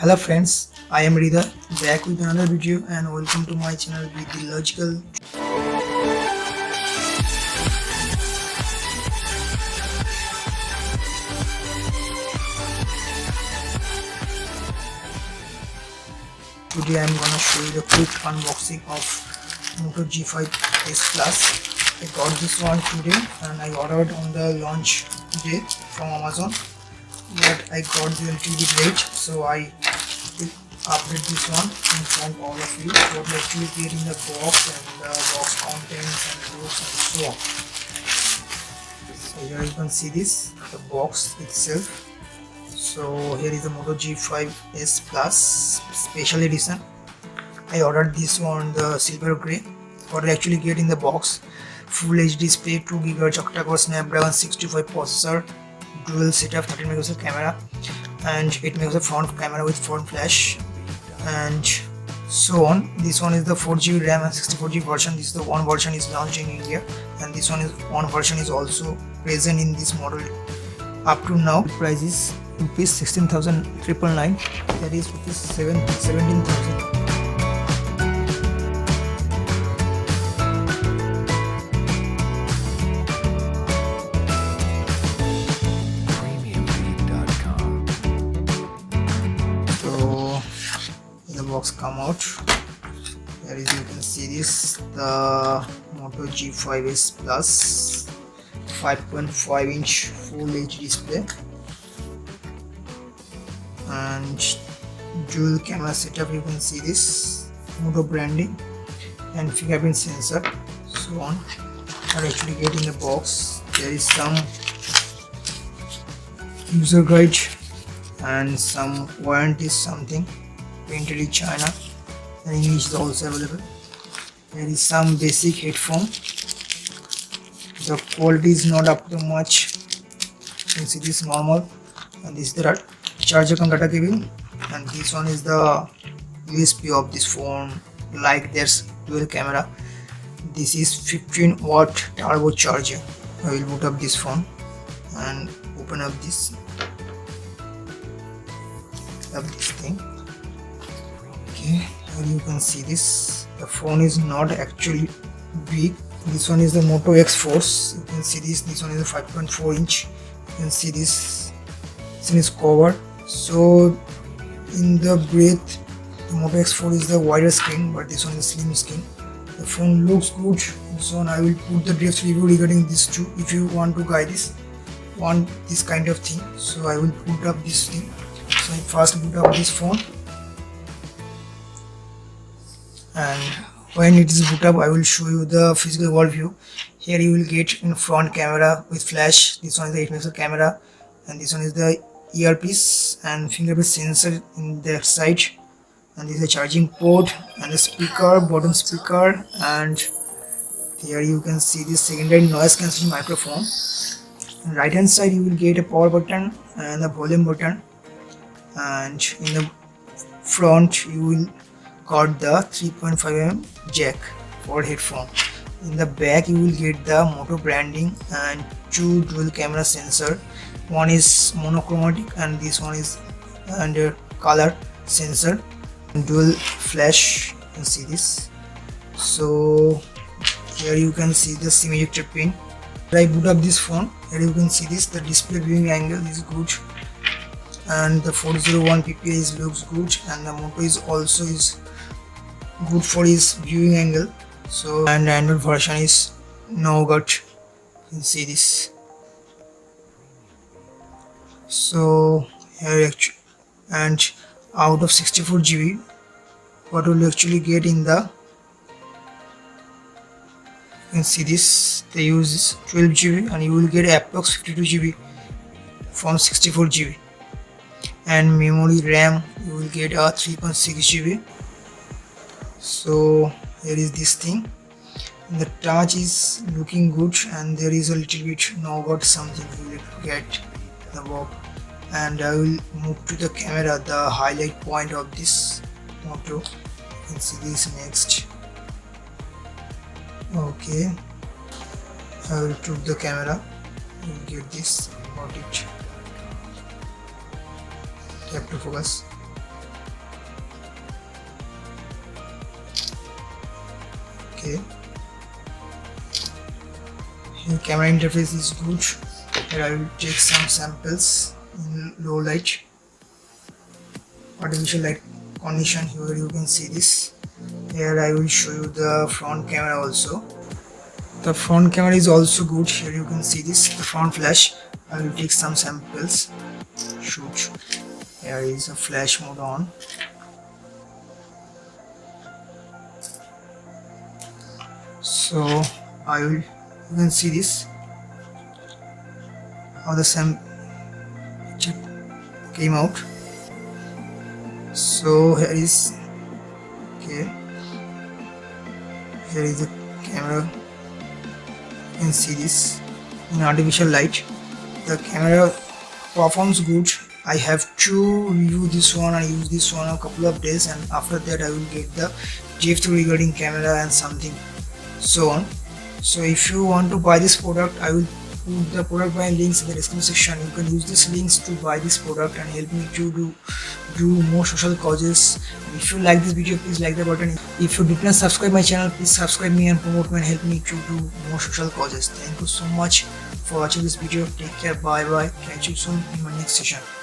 Hello friends, I am Rida back with another video and welcome to my channel with the logical. Today I am gonna show you the quick unboxing of Moto G5s Plus. I got this one today and I ordered on the launch day from Amazon, but I got the little bit late, so I will update this one in front of all of you. What will actually get in the box and the box contents and rules and so on. So here you can see this, the box itself. So here is the Moto G5s Plus special edition. I ordered this one the silver gray. What I actually get in the box: Full HD display, 2 GHz octa-core Snapdragon 625 processor, dual setup, 13 megapixel camera, and 8 megapixel front camera with front flash, and so on. This one is the 4GB RAM and 64GB version. This is the one version is launched in India, and this one version is also present in this model. Up to now, the price is rupees 16,999. That is rupees 17,000. The box come out. Here is, you can see this, the Moto G5s Plus 5.5-inch Full HD display and dual camera setup. You can see this Moto branding and fingerprint sensor, so on. I actually get in the box. There is some user guide and some warranty something printed in China, and English is also available. There is some basic headphone. The quality is not up to much. You can see this normal, and this is the charger cum data cable, and this one is the USB of this phone. Like there's dual camera. This is 15-watt turbo charger. I will boot up this phone and open up this thing. Okay, here you can see this. The phone is not actually big. This one is the Moto X4. You can see this one is a 5.4-inch. You can see this thing is covered. So in the breadth, the Moto X4 is the wider screen, but this one is slim screen. The phone looks good. So I will put the depth review regarding this too. If you want to guide this kind of thing, so I will put up this thing. So I first put up this phone, and when it is boot up, I will show you the physical world view. Here you will get in front camera with flash. This one is the 8 megapixel camera, and this one is the earpiece and fingerprint sensor in the side, and this is a charging port and a speaker, bottom speaker, and here you can see this secondary noise cancelling microphone. On right hand side you will get a power button and a volume button, and in the front you will got the 3.5mm jack for headphone. In the back you will get the Moto branding and 2 dual camera sensor. One is monochromatic and this one is under color sensor. Dual flash, you can see this. So here you can see the SIM ejector pin. When I boot up this phone, here you can see this, the display viewing angle is good, and the 401 ppi looks good, and the Moto is also good for his viewing angle. So, and the Android version is Nougat. You can see this. So here actually, and out of 64GB, what will you actually get in the, you can see this, they use 12GB and you will get approx 52GB from 64GB, and memory RAM you will get a 3.6GB. So here is this thing, and the touch is looking good, and there is a little bit Nougat something you will get the box. And I will move to the camera, the highlight point of this Moto. You can see this next. Okay, I will took the camera. You will get this about it. Tap to focus. Okay, here camera interface is good. Here I will take some samples in low light, artificial light condition. Here you can see this. Here I will show you the front camera also. The front camera is also good. Here you can see this, the front flash. I will take some samples. Shoot. Here is a flash mode on. So you can see this, how the picture came out. So here is, okay, here is the camera. You can see this in artificial light. The camera performs good. I have to review this one and use this one a couple of days, and after that I will get the GF3 regarding camera and something so on. So if you want to buy this product, I will put the product buying links in the description section. You can use these links to buy this product and help me to do more social causes. And if you like this video, please like the button. If you did not subscribe my channel, please subscribe me and promote me and help me to do more social causes. Thank you so much for watching this video. Take care. Bye bye. Catch you soon in my next session.